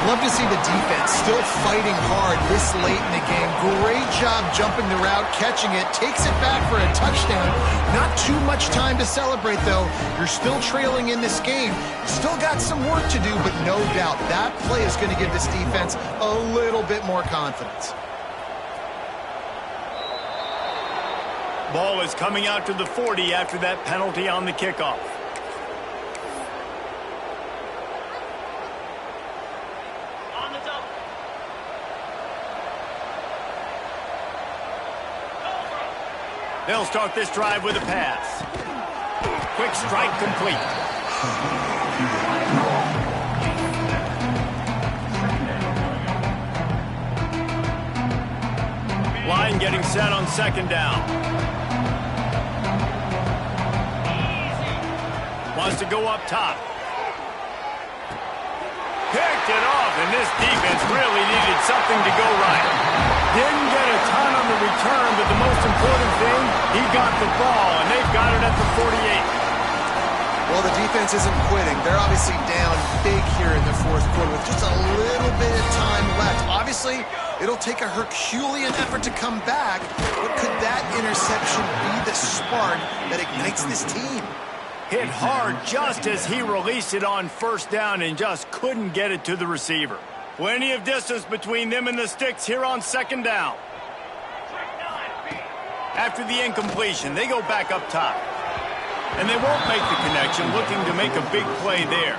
Love to see the defense still fighting hard this late in the game. Great job jumping the route, catching it, takes it back for a touchdown. Not too much time to celebrate, though. You're still trailing in this game. Still got some work to do, but no doubt that play is going to give this defense a little bit more confidence. Ball is coming out to the 40 after that penalty on the kickoff. They'll start this drive with a pass. Quick strike complete. Line getting set on second down. Wants to go up top. Picked it off, and this defense really needed something to go right. Didn't get a ton on the return, but the most important thing, he got the ball, and they've got it at the 48. Well, the defense isn't quitting. They're obviously down big here in the fourth quarter with just a little bit of time left. Obviously, it'll take a Herculean effort to come back, but could that interception be the spark that ignites this team? Hit hard just as he released it on first down and just couldn't get it to the receiver. Plenty of distance between them and the sticks here on second down. After the incompletion, they go back up top. And they won't make the connection, looking to make a big play there.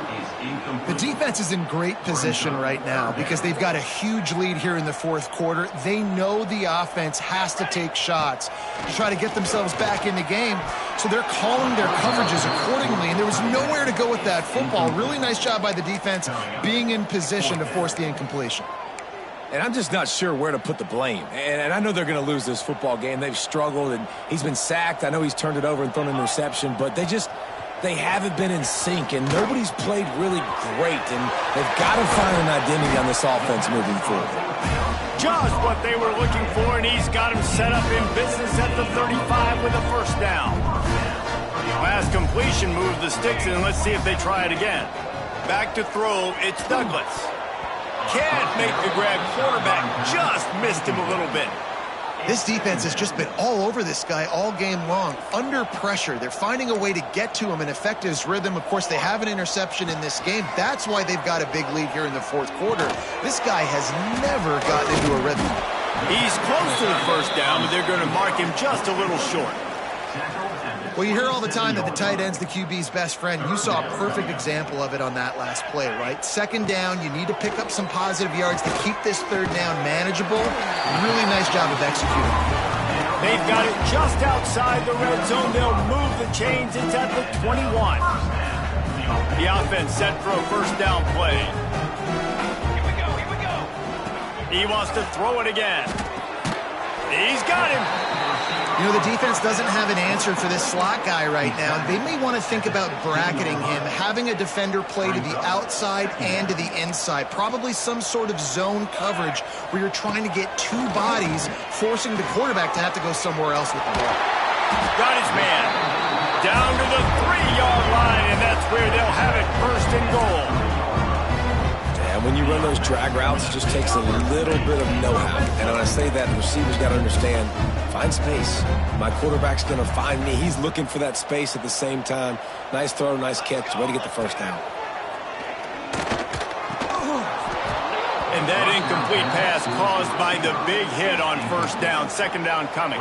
The defense is in great position right now because they've got a huge lead here in the fourth quarter. They know the offense has to take shots to try to get themselves back in the game. So they're calling their coverages accordingly, and there was nowhere to go with that football. Really nice job by the defense being in position to force the incompletion. And I'm just not sure where to put the blame. And I know they're going to lose this football game. They've struggled, and he's been sacked. I know he's turned it over and thrown an interception, but they haven't been in sync, and nobody's played really great, and they've got to find an identity on this offense moving forward. Just what they were looking for, and he's got him set up in business at the 35 with a first down. Last completion moved the sticks, and let's see if they try it again. Back to throw, it's Douglas. Can't make the grab. Quarterback just missed him a little bit. This defense has just been all over this guy all game long. Under pressure, they're finding a way to get to him and affect his rhythm. Of course, they have an interception in this game. That's why they've got a big lead here in the fourth quarter. This guy has never gotten into a rhythm. He's close to the first down, but they're going to mark him just a little short. Well, you hear all the time that the tight end's the QB's best friend. You saw a perfect example of it on that last play, right? Second down, you need to pick up some positive yards to keep this third down manageable. Really nice job of executing. They've got it just outside the red zone. They'll move the chains. It's at the 21. The offense set for a first down play. Here we go. He wants to throw it again. He's got him. You know, the defense doesn't have an answer for this slot guy right now. They may want to think about bracketing him, having a defender play to the outside and to the inside. Probably some sort of zone coverage where you're trying to get two bodies, forcing the quarterback to have to go somewhere else with the ball. Got his man. Down to the 3-yard line, and that's where they'll have it first and goal. And when you run those drag routes, it just takes a little bit of know-how. And when I say that, the receiver's got to understand, find space. My quarterback's going to find me. He's looking for that space at the same time. Nice throw, nice catch. Way to get the first down. And that incomplete pass caused by the big hit on first down, second down coming.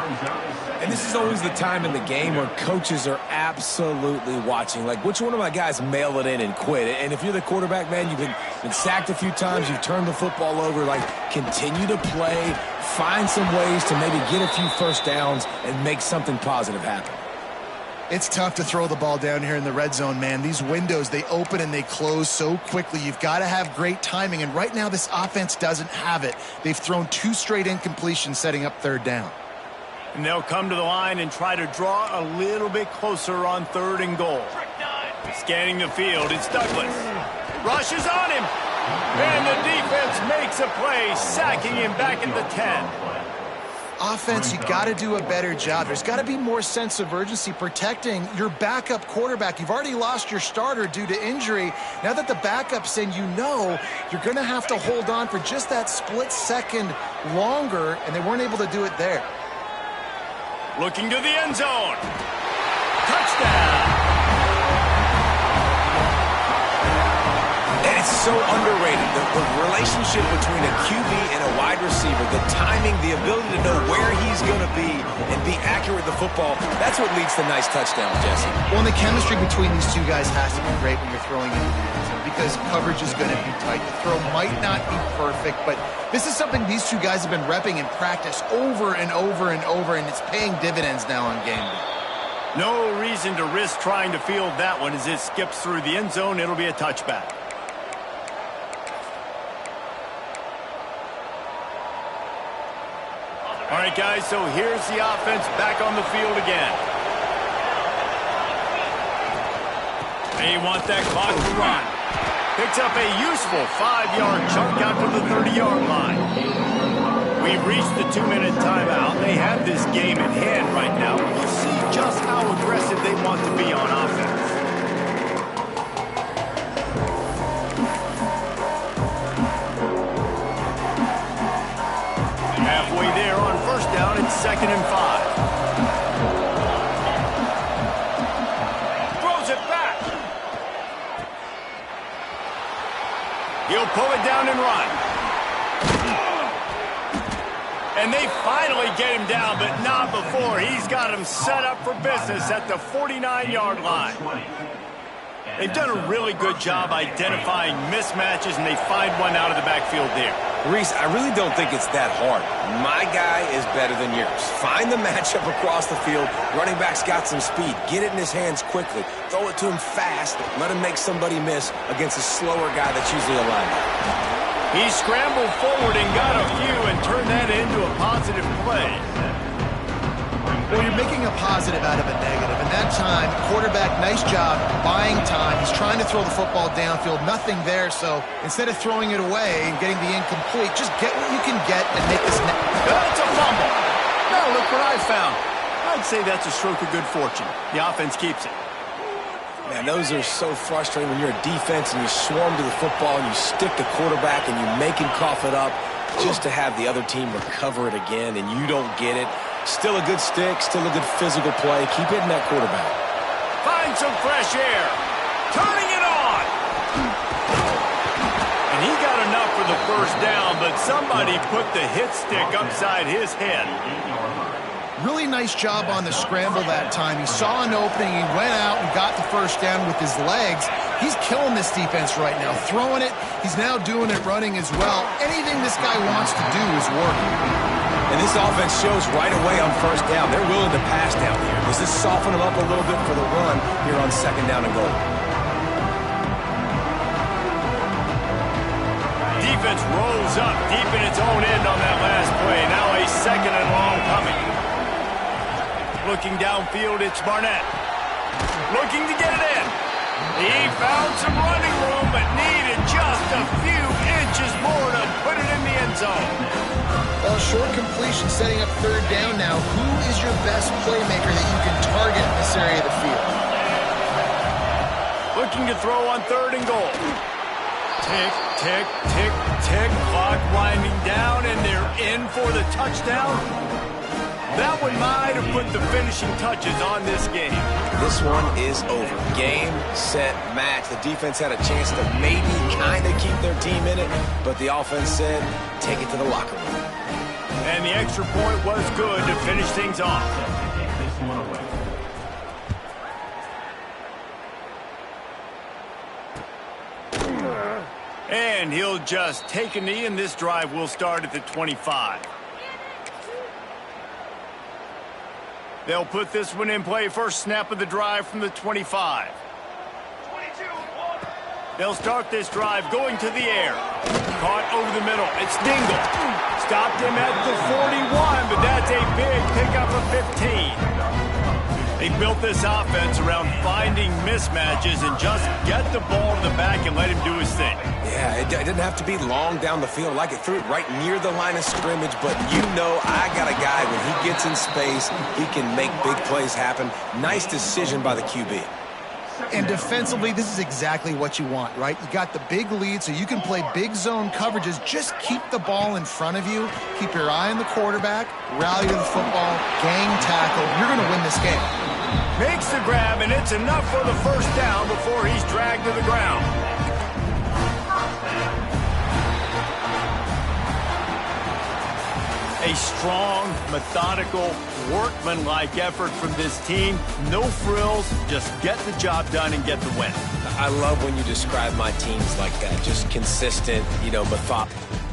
And this is always the time in the game where coaches are absolutely watching. Like, which one of my guys mail it in and quit? And if you're the quarterback, man, you've been sacked a few times, you've turned the football over, like, continue to play, find some ways to maybe get a few first downs and make something positive happen. It's tough to throw the ball down here in the red zone, man. These windows, they open and they close so quickly. You've got to have great timing, and right now this offense doesn't have it. They've thrown 2 straight incompletions setting up third down. And they'll come to the line and try to draw a little bit closer on 3rd and goal. Scanning the field, it's Douglas. Rushes on him. And the defense makes a play, sacking him back at the 10. Offense, you got to do a better job. There's got to be more sense of urgency protecting your backup quarterback. You've already lost your starter due to injury. Now that the backup's in, you know you're going to have to hold on for just that split second longer, and they weren't able to do it there. Looking to the end zone. Touchdown! And it's so underrated. The relationship between a QB and a wide receiver, the timing, the ability to know where he's going to be and be accurate with the football, that's what leads to nice touchdowns, Jesse. Well, and the chemistry between these two guys has to be great when you're throwing in the end zone because coverage is going to be tight. The throw might not be perfect, but this is something these two guys have been repping in practice over and over and over, and it's paying dividends now on game day. No reason to risk trying to field that one as it skips through the end zone. It'll be a touchback. All right, guys, so here's the offense back on the field again. They want that clock to run. Picks up a useful 5-yard chunk out to the 30-yard line. We've reached the 2-minute timeout. They have this game in hand right now. We'll see just how aggressive they want to be on offense. Halfway there on first down, it's 2nd and 5. Throws it back. He'll pull it down and run. And they finally get him down, but not before. He's got him set up for business at the 49-yard line. They've done a really good job identifying mismatches, and they find one out of the backfield there. Reese, I really don't think it's that hard. My guy is better than yours. Find the matchup across the field. Running back's got some speed. Get it in his hands quickly. Throw it to him fast. Let him make somebody miss against a slower guy that's usually a linebacker. He scrambled forward and got a few and turned that into a positive play. Well, you're making a positive out of a negative. And that time, quarterback, nice job buying time. He's trying to throw the football downfield. Nothing there, so instead of throwing it away and getting the incomplete, just get what you can get and make this net. That's a fumble. Now look what I found. I'd say that's a stroke of good fortune. The offense keeps it. Man, those are so frustrating when you're a defense and you swarm to the football and you stick the quarterback and you make him cough it up just to have the other team recover it again and you don't get it. Still a good stick, still a good physical play. Keep hitting that quarterback. Find some fresh air. Turning it on. And he got enough for the first down, but somebody put the hit stick upside his head. Really nice job on the scramble that time. He saw an opening, he went out and got the first down with his legs. He's killing this defense right now. Throwing it, he's now doing it running as well. Anything this guy wants to do is working. And this offense shows right away on first down. They're willing to pass down here. Does this soften them up a little bit for the run here on 2nd down and goal? Defense rolls up deep in its own end on that last play. Now a 2nd and long coming. Looking downfield, it's Barnett. Looking to get it in. He found some running room, but needed just a few inches more to put it in the end zone. Well, short completion setting up 3rd down now. Who is your best playmaker that you can target in this area of the field? Looking to throw on 3rd and goal. Tick, tick, tick, tick. Clock winding down, and they're in for the touchdown. That one might have put the finishing touches on this game. This one is over. Game, set, match. The defense had a chance to maybe kind of keep their team in it, but the offense said, take it to the locker room. And the extra point was good to finish things off. Take this one away. And he'll just take a knee, and this drive will start at the 25. They'll put this one in play. First snap of the drive from the 25. They'll start this drive going to the air. Caught over the middle. It's Dingle. Stopped him at the 41, but that's a big pickup of 15. They built this offense around finding mismatches and just get the ball to the back and let him do his thing. Yeah, it didn't have to be long down the field. Like it threw it right near the line of scrimmage, but you know I got a guy, when he gets in space, he can make big plays happen. Nice decision by the QB. And defensively, this is exactly what you want, right? You got the big lead, so you can play big zone coverages. Just keep the ball in front of you. Keep your eye on the quarterback. Rally to the football. Gang tackle. You're going to win this game. Makes the grab, and it's enough for the first down before he's dragged to the ground. A strong, methodical, workmanlike effort from this team. No frills, just get the job done and get the win. I love when you describe my teams like that. Just consistent, methodical.